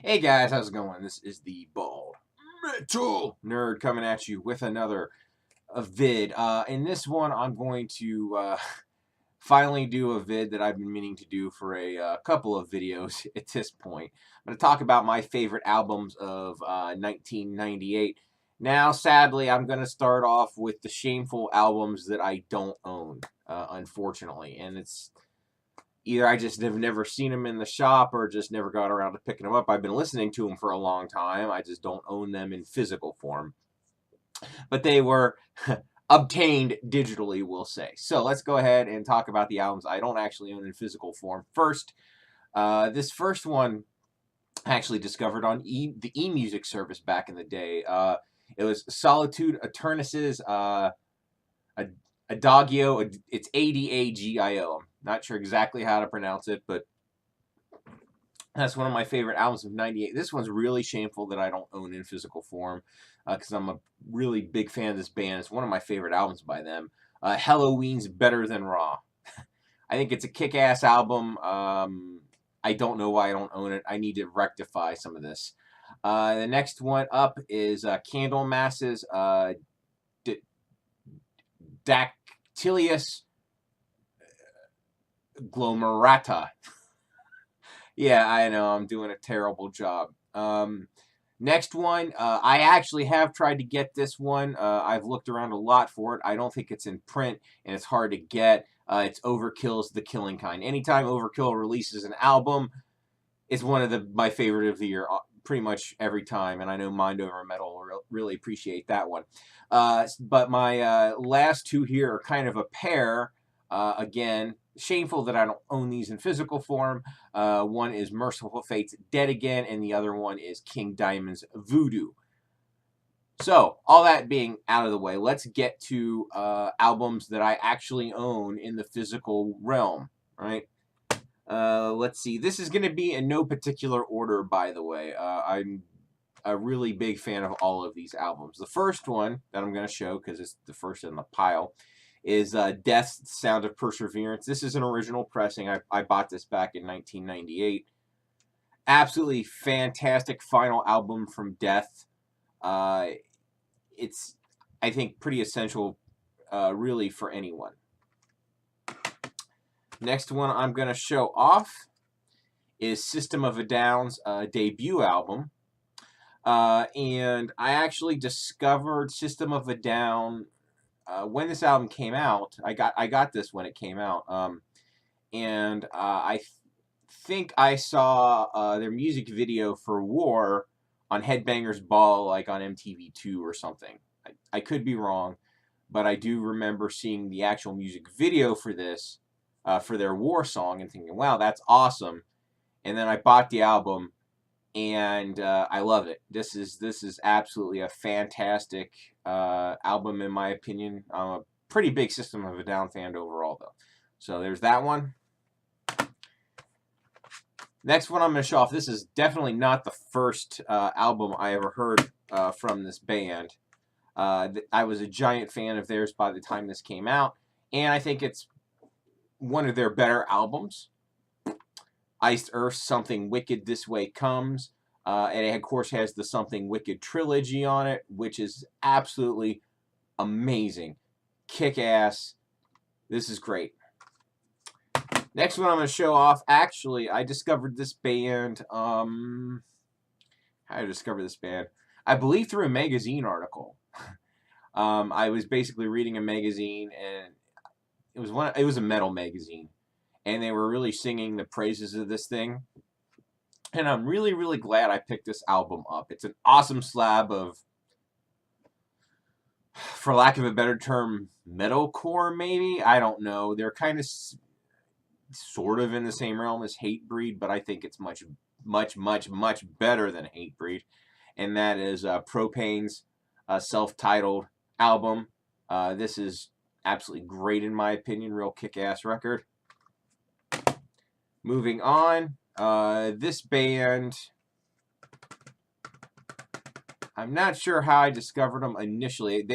Hey guys, how's it going? This is the Bald Metal Nerd coming at you with another vid. In this one, I'm going to finally do a vid that I've been meaning to do for a couple of videos at this point. I'm going to talk about my favorite albums of 1998. Now, sadly, I'm going to start off with the shameful albums that I don't own, unfortunately. And it's either I just have never seen them in the shop or just never got around to picking them up. I've been listening to them for a long time. I just don't own them in physical form. But they were obtained digitally, we'll say. So let's go ahead and talk about the albums I don't actually own in physical form. First, this first one I actually discovered on the eMusic service back in the day. It was Solitude Aeternis's Adagio. It's Adagio. I'm not sure exactly how to pronounce it, but that's one of my favorite albums of '98. This one's really shameful that I don't own in physical form because I'm a really big fan of this band. It's one of my favorite albums by them. Helloween's Better Than Raw. I think it's a kick-ass album. I don't know why I don't own it. I need to rectify some of this. The next one up is Candlemass's Dactylius Glomerata. Yeah, I know, I'm doing a terrible job. Next one, I actually have tried to get this one. I've looked around a lot for it. I don't think it's in print, and it's hard to get. It's Overkill's The Killing Kind. Anytime Overkill releases an album, it's one of my favorite of the year, pretty much every time, and I know Mind Over Metal will really appreciate that one. But my last two here are kind of a pair. Again, shameful that I don't own these in physical form. One is Merciful Fate's Dead Again, and the other one is King Diamond's Voodoo. So, all that being out of the way, let's get to albums that I actually own in the physical realm, right? Let's see. This is going to be in no particular order, by the way. I'm a really big fan of all of these albums. The first one that I'm going to show, because it's the first in the pile, is Death's Sound of Perseverance. This is an original pressing. I bought this back in 1998. Absolutely fantastic final album from Death. It's, I think, pretty essential, really, for anyone. Next one I'm going to show off is System of a Down's debut album. And I actually discovered System of a Down when this album came out. I got this when it came out. And I think I saw their music video for War on Headbangers Ball, like on MTV2 or something. I could be wrong, but I do remember seeing the actual music video for this, for their War song, and thinking, wow, that's awesome. And then I bought the album, and I love it. This is absolutely a fantastic album, in my opinion. I'm a pretty big System of a Down fan overall, though. So there's that one. Next one I'm going to show off. This is definitely not the first album I ever heard from this band. I was a giant fan of theirs by the time this came out, and I think it's one of their better albums. Iced Earth, Something Wicked This Way Comes. And it, of course, has the Something Wicked trilogy on it, which is absolutely amazing. Kick-ass. This is great. Next one I'm going to show off. Actually, I discovered this band. How did I discover this band? I believe through a magazine article. I was basically reading a magazine, and it was a metal magazine, and they were really singing the praises of this thing. And I'm really, really glad I picked this album up. It's an awesome slab of, for lack of a better term, metalcore, maybe? I don't know. They're kind of sort of in the same realm as Hatebreed, but I think it's much, much, much, much better than Hatebreed. And that is Propane's self-titled album. This is absolutely great in my opinion. Real kick-ass record. Moving on. This band, I'm not sure how I discovered them initially.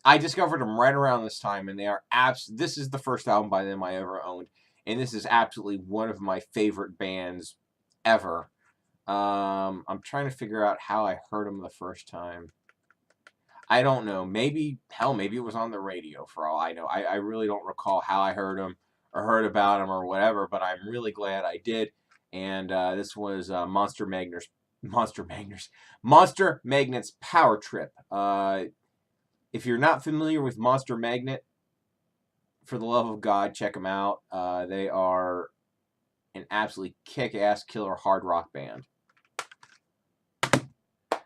I discovered them right around this time, and they are this is the first album by them I ever owned, and this is absolutely one of my favorite bands ever. I'm trying to figure out how I heard them the first time. I don't know. Maybe, hell, maybe it was on the radio for all I know. I really don't recall how I heard them or heard about them or whatever, but I'm really glad I did. And this was Monster Magnet's Power Trip. If you're not familiar with Monster Magnet, for the love of God, check them out. They are an absolutely kick-ass killer hard rock band.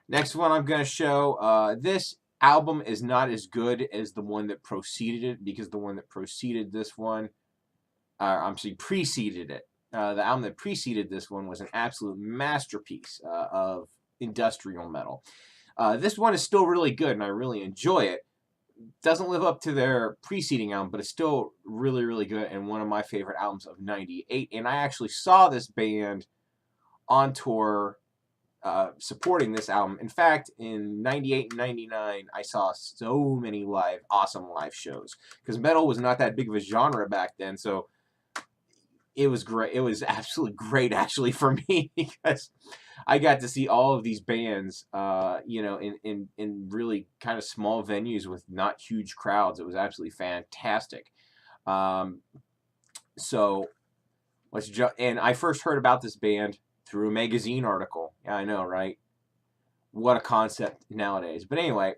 Next one I'm going to show, this album is not as good as the one that preceded it, because the one that preceded this one, preceded it. The album that preceded this one was an absolute masterpiece of industrial metal. This one is still really good, and I really enjoy it. Doesn't live up to their preceding album, but it's still really, really good, and one of my favorite albums of '98. And I actually saw this band on tour supporting this album. In fact, in '98 and '99, I saw so many awesome live shows, because metal was not that big of a genre back then, so it was great. It was absolutely great, actually, for me, because I got to see all of these bands, in really kind of small venues with not huge crowds. It was absolutely fantastic. So and I first heard about this band through a magazine article. Yeah, I know, right? What a concept nowadays. But anyway,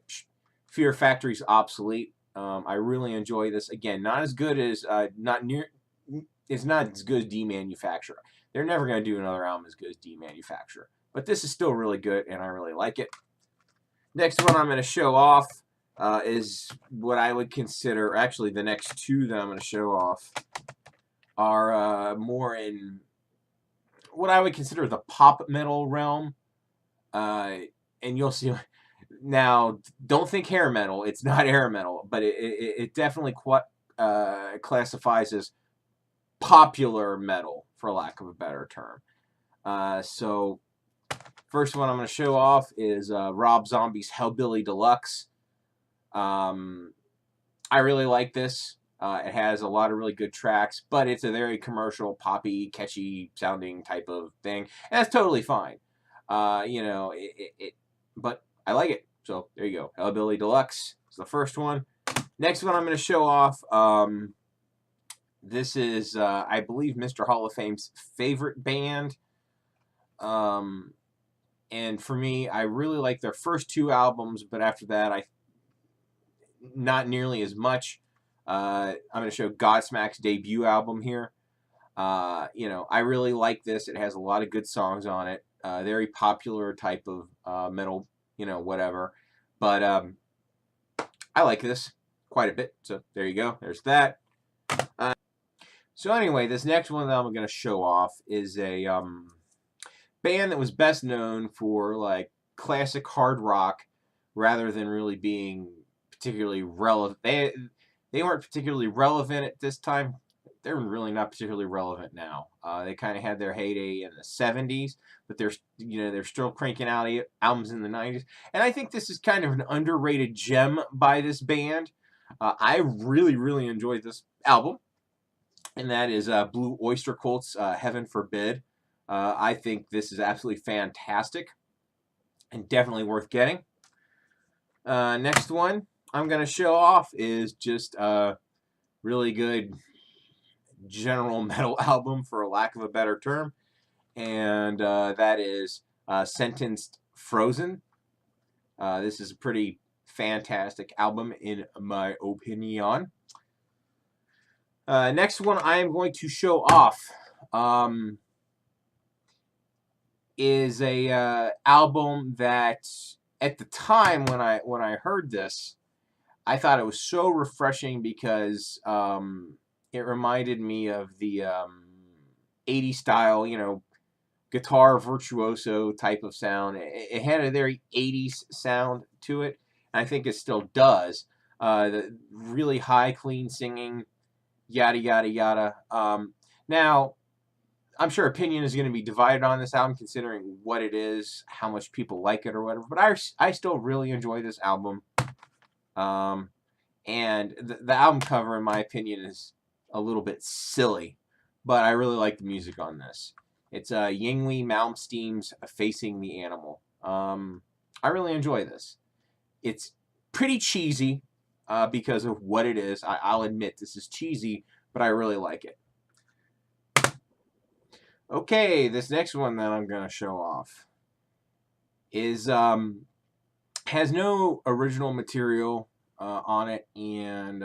Fear Factory's obsolete. I really enjoy this. Again, not as good as it's not as good as Demanufacture. They're never going to do another album as good as Demanufacture. But this is still really good, and I really like it. Next one I'm going to show off is what I would consider, actually the next two that I'm going to show off are more in what I would consider the pop metal realm. And you'll see. Now, don't think hair metal. It's not hair metal, but it definitely classifies as popular metal, for lack of a better term. So, first one I'm going to show off is Rob Zombie's Hellbilly Deluxe. I really like this. It has a lot of really good tracks, but it's a very commercial, poppy, catchy sounding type of thing. And that's totally fine. But I like it. So there you go. Hellbilly Deluxe is the first one. Next one I'm going to show off. This is, I believe, Mr. Hall of Fame's favorite band. And for me, I really like their first two albums, but after that, not nearly as much. I'm going to show Godsmack's debut album here. I really like this. It has a lot of good songs on it. Very popular type of metal, whatever. But I like this quite a bit. So there you go. There's that. So anyway, this next one that I'm going to show off is a band that was best known for like classic hard rock, rather than really being particularly relevant. They weren't particularly relevant at this time. They're really not particularly relevant now. They kind of had their heyday in the '70s, but they're still cranking out albums in the '90s. And I think this is kind of an underrated gem by this band. I really, really enjoyed this album, and that is Blue Oyster Cult's Heaven Forbid. I think this is absolutely fantastic and definitely worth getting. Next one I'm going to show off is just a really good general metal album, for lack of a better term, and that is Sentenced Frozen. This is a pretty fantastic album in my opinion. Next one I am going to show off is a album that at the time when I heard this, I thought it was so refreshing, because it reminded me of the 80s style, guitar virtuoso type of sound. It had a very 80s sound to it, and I think it still does. The really high, clean singing, yada, yada, yada. Now, I'm sure opinion is going to be divided on this album, considering what it is, how much people like it or whatever, but I still really enjoy this album. And the album cover, in my opinion, is a little bit silly, but I really like the music on this. It's Yngwie Malmsteen's Facing the Animal. I really enjoy this. It's pretty cheesy because of what it is. I'll admit this is cheesy, but I really like it. Okay, this next one that I'm going to show off is has no original material on it, and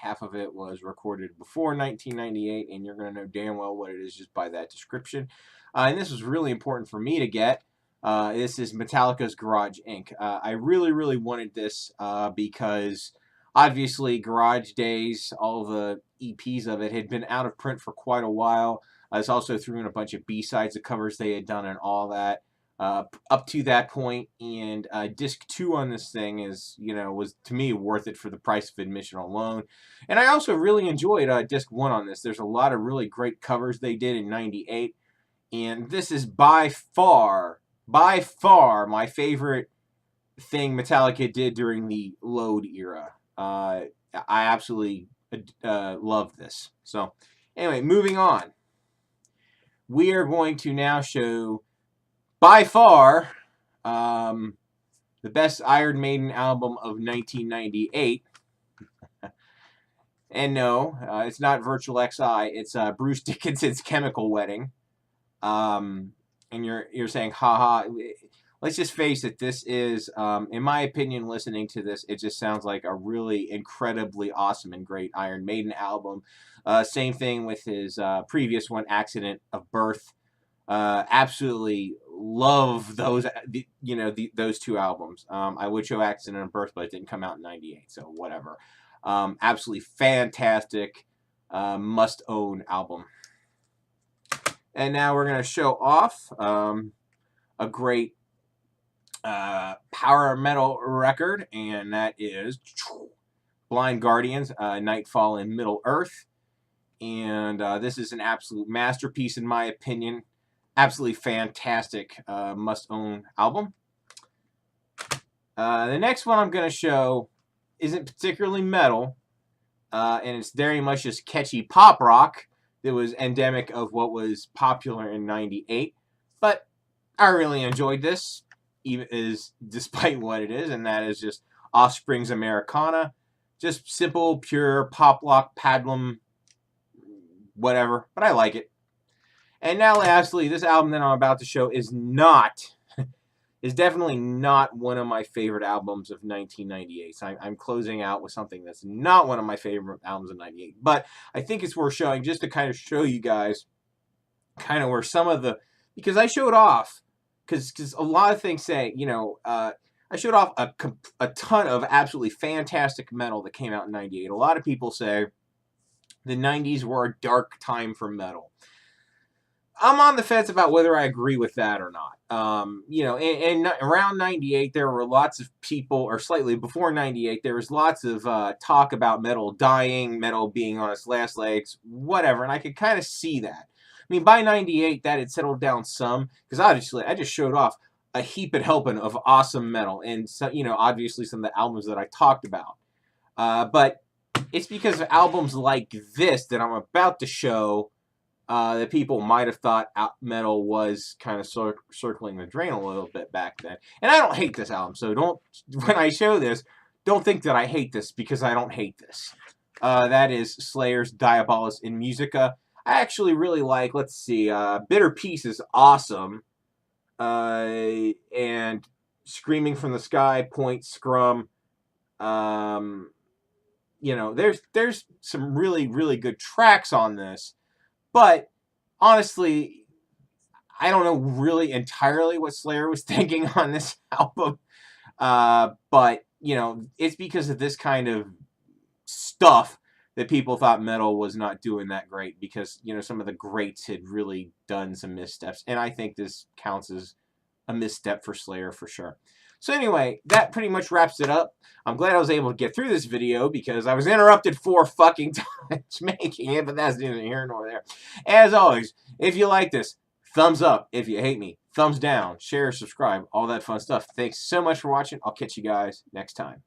half of it was recorded before 1998, and you're going to know damn well what it is just by that description. And this was really important for me to get. This is Metallica's Garage Inc. I really, really wanted this because obviously Garage Days, all the EPs of it had been out of print for quite a while. I was also threw in a bunch of B-sides, the covers they had done and all that. Up to that point, and disc 2 on this thing was to me worth it for the price of admission alone. And I also really enjoyed disc 1 on this. There's a lot of really great covers they did in '98, and this is by far my favorite thing Metallica did during the Load era. I absolutely love this. So anyway, moving on. We are going to now show by far the best Iron Maiden album of 1998. And no, it's not Virtual XI. It's Bruce Dickinson's Chemical Wedding. And you're saying, haha. Let's just face it. This is, in my opinion, listening to this, it just sounds like a really incredibly awesome and great Iron Maiden album. Same thing with his previous one, Accident of Birth. Absolutely love those, those two albums. I would show Accident of Birth, but it didn't come out in '98, so whatever. Absolutely fantastic, must-own album. And now we're going to show off a great power metal record, and that is Blind Guardians, Nightfall in Middle Earth. And this is an absolute masterpiece in my opinion. Absolutely fantastic, must-own album. The next one I'm going to show isn't particularly metal, and it's very much just catchy pop rock that was endemic of what was popular in '98. But I really enjoyed this, even despite what it is, and that is just Offspring's Americana. Just simple, pure pop rock, pablum, whatever, but I like it. And now lastly, this album that I'm about to show is definitely not one of my favorite albums of 1998. So I'm closing out with something that's not one of my favorite albums of '98. But I think it's worth showing just to kind of show you guys kind of where some of the, because I showed off, because a lot of things say, I showed off a ton of absolutely fantastic metal that came out in '98. A lot of people say the '90s were a dark time for metal. I'm on the fence about whether I agree with that or not. And around '98, there were lots of people, or slightly before '98, there was lots of talk about metal dying, metal being on its last legs, whatever, and I could kind of see that. I mean, by '98, that had settled down some, because obviously, I just showed off a heap and helping of awesome metal, and so, obviously some of the albums that I talked about. But it's because of albums like this that I'm about to show that people might have thought metal was kind of circling the drain a little bit back then. And I don't hate this album, so when I show this, don't think that I hate this, because I don't hate this. That is Slayer's Diabolus in Musica. I actually really like, let's see, Bitter Peace is awesome. And Screaming from the Sky, Point, Scrum. There's some really, really good tracks on this. But honestly, I don't know really entirely what Slayer was thinking on this album. But, it's because of this kind of stuff that people thought metal was not doing that great, because, some of the greats had really done some missteps. And I think this counts as a misstep for Slayer for sure. So anyway, that pretty much wraps it up. I'm glad I was able to get through this video, because I was interrupted 4 fucking times making it, but that's neither here nor there. As always, if you like this, thumbs up. If you hate me, thumbs down. Share, subscribe, all that fun stuff. Thanks so much for watching. I'll catch you guys next time.